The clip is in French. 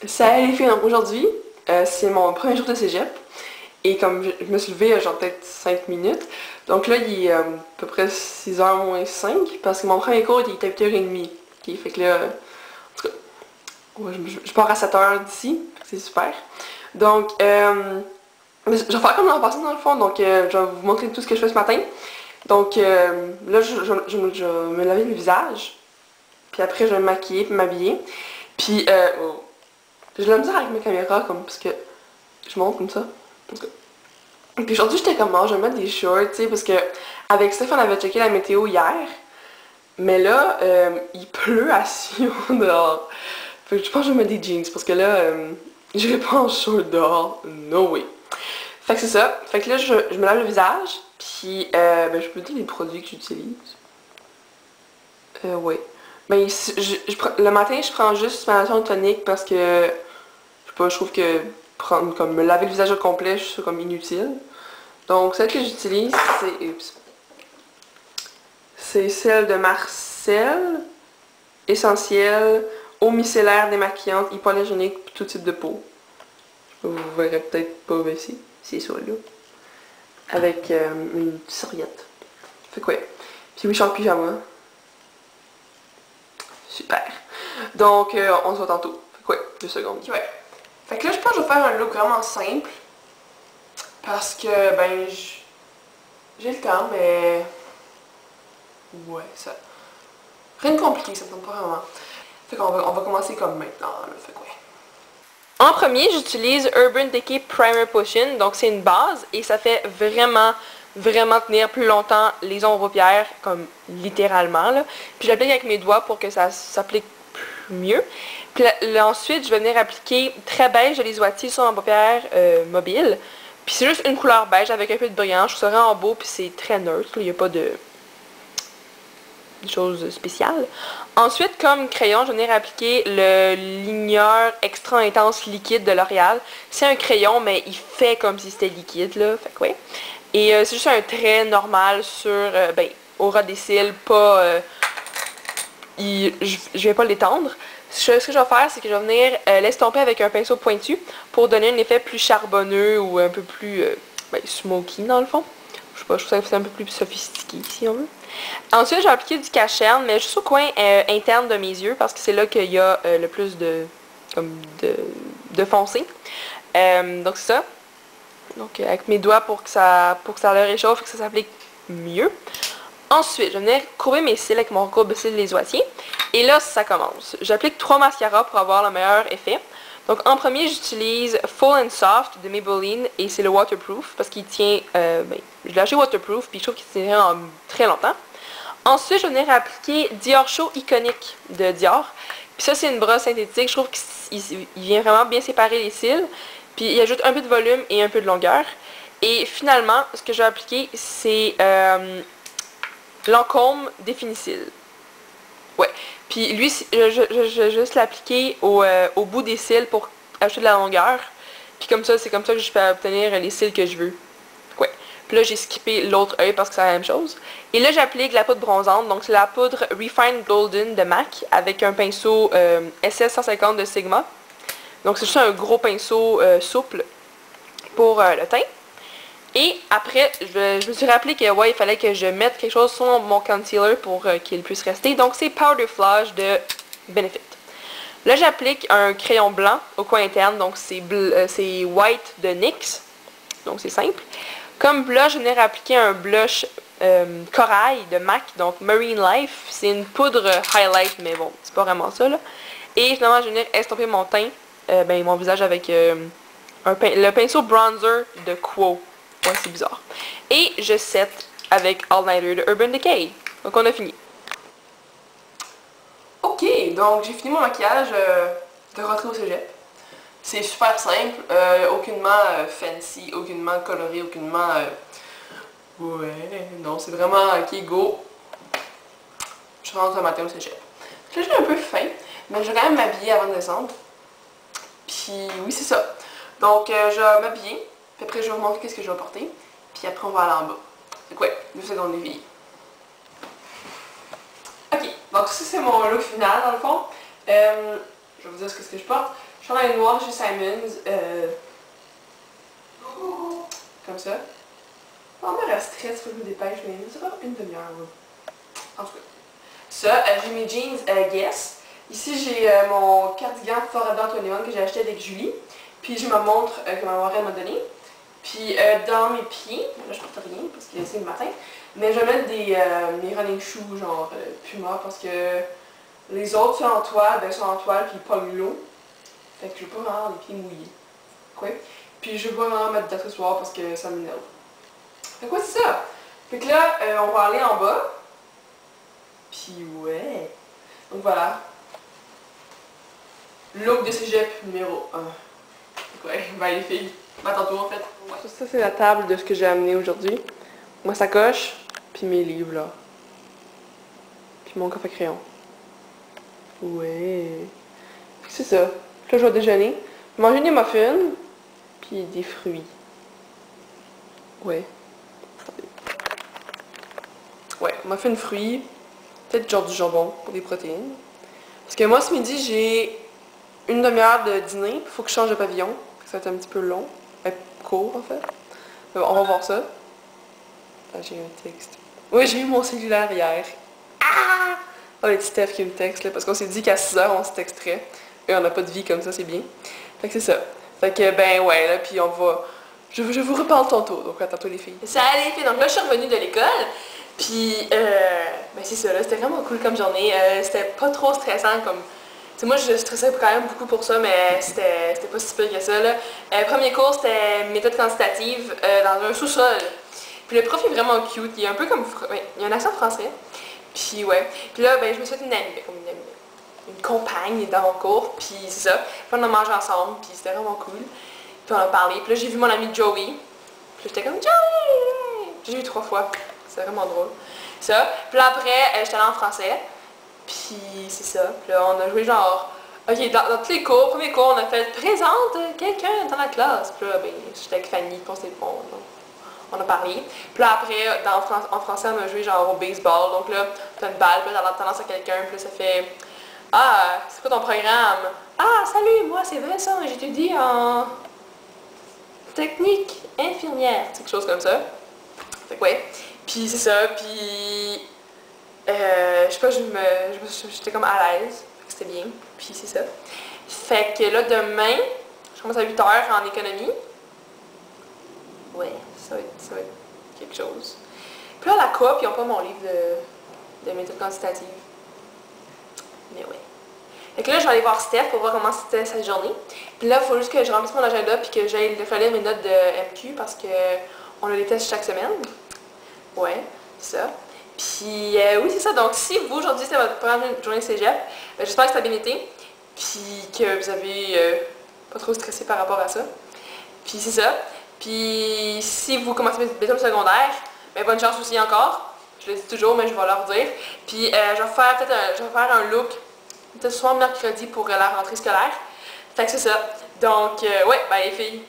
Salut les filles, donc aujourd'hui, c'est mon premier jour de cégep. Et comme je me suis levée, genre peut-être 5 minutes. Donc là, il est à peu près 6h moins 5 parce que mon premier cours il est à 8h30. Ok, fait que là, en tout cas, ouais, je pars à 7h d'ici, c'est super. Donc, je vais faire comme l'an passé dans le fond, donc je vais vous montrer tout ce que je fais ce matin. Donc là, je vais me laver le visage, puis après je vais me maquiller puis m'habiller. Puis, j'ai de la misère avec mes caméras, comme, parce que je monte comme ça. En tout cas. Puis aujourd'hui, j'étais comme, oh, je vais mettre des shorts, tu sais, parce que avec Steph, on avait checké la météo hier. Mais là, il pleut à Sion dehors. Fait que je pense que je vais mettre des jeans, parce que là, je vais pas en short dehors. No way. Fait que c'est ça. Fait que là, je me lave le visage, puis ben, je peux dire les produits que j'utilise. Ouais. Ben, le matin, je prends juste ma lotion tonique parce que, je sais pas, je trouve que prendre comme me laver le visage au complet, je trouve comme inutile. Donc celle que j'utilise, c'est celle de Marcel, essentielle, eau micellaire démaquillante, hypoallergénique pour tout type de peau. Vous verrez peut-être pas ici, c'est ça là. Avec une serviette. Fait que ouais. Puis oui, je suis en pyjama. Super. Donc on se voit tantôt. Fait que ouais, 2 secondes. Ouais. Fait que là, je pense que je vais faire un look vraiment simple. Parce que, ben, j'ai le temps, mais... Ouais, ça... Rien de compliqué, ça me tente pas vraiment. Fait qu'on va commencer comme maintenant, là. Fait que ouais. En premier, j'utilise Urban Decay Primer Potion. Donc, c'est une base et ça fait vraiment tenir plus longtemps les ombres paupières, comme littéralement, là. Puis, je l'applique avec mes doigts pour que ça s'applique mieux. Puis là, ensuite, je vais venir appliquer très beige de l'isoatie sur ma paupière mobile. Puis c'est juste une couleur beige avec un peu de brillant. Je trouve ça vraiment beau, puis c'est très neutre. Il n'y a pas de choses spéciales. Ensuite, comme crayon, je vais venir appliquer le ligneur extra intense liquide de L'Oréal. C'est un crayon, mais il fait comme si c'était liquide, là. Fait que ouais. Et c'est juste un trait normal sur, ben, au ras des cils, pas... je vais pas l'étendre. Ce que je vais faire, c'est que je vais venir l'estomper avec un pinceau pointu pour donner un effet plus charbonneux ou un peu plus ben, smoky dans le fond. Je sais pas, je trouve ça que c'est un peu plus sophistiqué si on veut. Ensuite, je vais appliquer du cache-cerne, mais juste au coin interne de mes yeux parce que c'est là qu'il y a le plus de foncé. Donc c'est ça. Donc avec mes doigts pour que ça le réchauffe et que ça s'applique mieux. Ensuite, je vais venir courber mes cils avec mon courbe-cils lésoitier. Et là, ça commence. J'applique 3 mascaras pour avoir le meilleur effet. Donc, en premier, j'utilise Full and Soft de Maybelline et c'est le waterproof parce qu'il tient... ben, je l'ai acheté waterproof puis je trouve qu'il tient très longtemps. Ensuite, je vais venir appliquer Dior Show Iconic de Dior. Puis ça, c'est une brosse synthétique. Je trouve qu'il vient vraiment bien séparer les cils. Puis il ajoute un peu de volume et un peu de longueur. Et finalement, ce que je vais appliquer, c'est... Lancôme Définicile. Ouais. Puis lui, je vais juste l'appliquer au bout des cils pour ajouter de la longueur. Puis comme ça, c'est comme ça que je peux obtenir les cils que je veux. Ouais. Puis là, j'ai skippé l'autre œil parce que c'est la même chose. Et là, j'applique la poudre bronzante. Donc, c'est la poudre Refined Golden de MAC avec un pinceau SS 150 de Sigma. Donc, c'est juste un gros pinceau souple pour le teint. Et après, je me suis rappelé que ouais, il fallait que je mette quelque chose sur mon concealer pour qu'il puisse rester. Donc c'est Powder Flash de Benefit. Là, j'applique un crayon blanc au coin interne. Donc c'est White de NYX. Donc c'est simple. Comme blush, je venais appliquer un blush corail de MAC. Donc Marine Life. C'est une poudre highlight, mais bon, c'est pas vraiment ça là. Et finalement, je venais estomper mon teint, ben mon visage avec le pinceau bronzer de Quo. Ouais, c'est bizarre. Et je set avec All Nighter de Urban Decay. Donc on a fini. Ok, donc j'ai fini mon maquillage de rentrée au cégep. C'est super simple, aucunement fancy, aucunement coloré, aucunement... Ouais, non, c'est vraiment ok, go. Je rentre ce matin au cégep. Là, j'ai un peu faim, mais je vais quand même m'habiller avant de descendre. Puis oui, c'est ça. Donc je vais m'habiller. Puis après, je vais vous montrer qu'est-ce que je vais porter. Puis après, on va aller en bas. Donc ouais, 2 secondes de vie. Ok, donc ça c'est mon look final dans le fond. Je vais vous dire ce que je porte. chandail noir chez Simons. Comme ça. On me resterait, si je me dépêche, mais ça va une demi-heure. En tout cas. Ça, j'ai mes jeans Guess. Ici, j'ai mon cardigan Forever 21 que j'ai acheté avec Julie. Puis j'ai ma montre que ma marraine m'a donnée. Puis dans mes pieds, là je porte rien parce que c'est le matin, mais je vais mettre mes running shoes genre Puma parce que les autres sont en toile, ben sont en toile puis ils pognent l'eau. Fait que je veux pas vraiment avoir les pieds mouillés. Quoi? Puis je veux pas vraiment mettre d'accessoires parce que ça m'énerve. Fait quoi c'est ça? Fait que là, on va aller en bas. Puis ouais. Donc voilà. Look de cégep numéro 1. Ouais, bye les filles. Bah tantôt en fait. Ouais. Ça c'est la table de ce que j'ai amené aujourd'hui. Ma sacoche, puis mes livres là. Puis mon café crayon. Ouais. C'est ça. Puis là je vais déjeuner. Manger des muffins, puis des fruits. Ouais. Ouais, muffins fruits. Peut-être genre du jambon pour des protéines. Parce que moi ce midi j'ai une demi-heure de dîner, il faut que je change de pavillon. Ça va être un petit peu long. Court en fait. Mais bon, on va voir ça. Ah, j'ai un texte. Oui, j'ai eu mon cellulaire hier. Ah! Oh, le petit Steph qui me texte là, parce qu'on s'est dit qu'à 6h on se texterait. Et on n'a pas de vie comme ça, c'est bien. Fait que c'est ça. Fait que ben ouais, là, puis on va. Je vous reparle tantôt, donc à tantôt les filles. Ça allait les filles, donc là je suis revenue de l'école. Puis ben c'est ça, là, c'était vraiment cool comme journée. C'était pas trop stressant comme. T'sais, moi, je stressais quand même beaucoup pour ça, mais c'était pas si pire que ça. Là. Premier cours, c'était méthode quantitative dans un sous-sol. Puis le prof est vraiment cute, il est un peu comme... Ouais, il a un accent français. Puis ouais. Puis là, ben, je me suis fait une amie, comme une amie. Une compagne dans mon cours, puis c'est ça. Puis on a mangé ensemble, puis c'était vraiment cool. Puis on a parlé. Puis là, j'ai vu mon ami Joey. Puis j'étais comme Joey! J'ai vu 3 fois. C'était vraiment drôle. Ça. Puis là, après, j'étais allée en français. Puis c'est ça. Puis là, on a joué genre... Ok, dans tous les cours, premier cours, on a fait « Présente quelqu'un dans la classe ». Puis là, ben, j'étais avec Fanny, puis on s'est bon, on a parlé. Puis là, après, en français, on a joué genre au baseball. Donc là, t'as une balle, puis là, t'as tendance à quelqu'un, puis là, ça fait « Ah, c'est quoi ton programme? »« Ah, salut, moi, c'est Vincent, j'étudie en technique infirmière. » C'est quelque chose comme ça. Fait que ouais. Puis c'est ça, puis... je sais pas, j'étais comme à l'aise, c'était bien, puis c'est ça. Fait que là, demain, je commence à 8h en économie. Ouais, ça va être quelque chose. Puis là, la coop, ils n'ont pas mon livre de méthode quantitative. Mais ouais. Fait que là, je vais aller voir Steph pour voir comment c'était sa journée. Puis là, il faut juste que je remplisse mon agenda puis que j'aille relire mes notes de MQ parce que on a des tests chaque semaine. Ouais, c'est ça. Puis oui, c'est ça. Donc, si vous, aujourd'hui, c'était votre première journée de cégep, j'espère que ça a bien été. Puis que vous avez pas trop stressé par rapport à ça. Puis c'est ça. Puis si vous commencez bientôt le secondaire, ben, bonne chance aussi encore. Je le dis toujours, mais je vais leur dire. Puis je vais faire un look, peut-être soir mercredi pour la rentrée scolaire. Fait que c'est ça. Donc, ouais, ben les filles.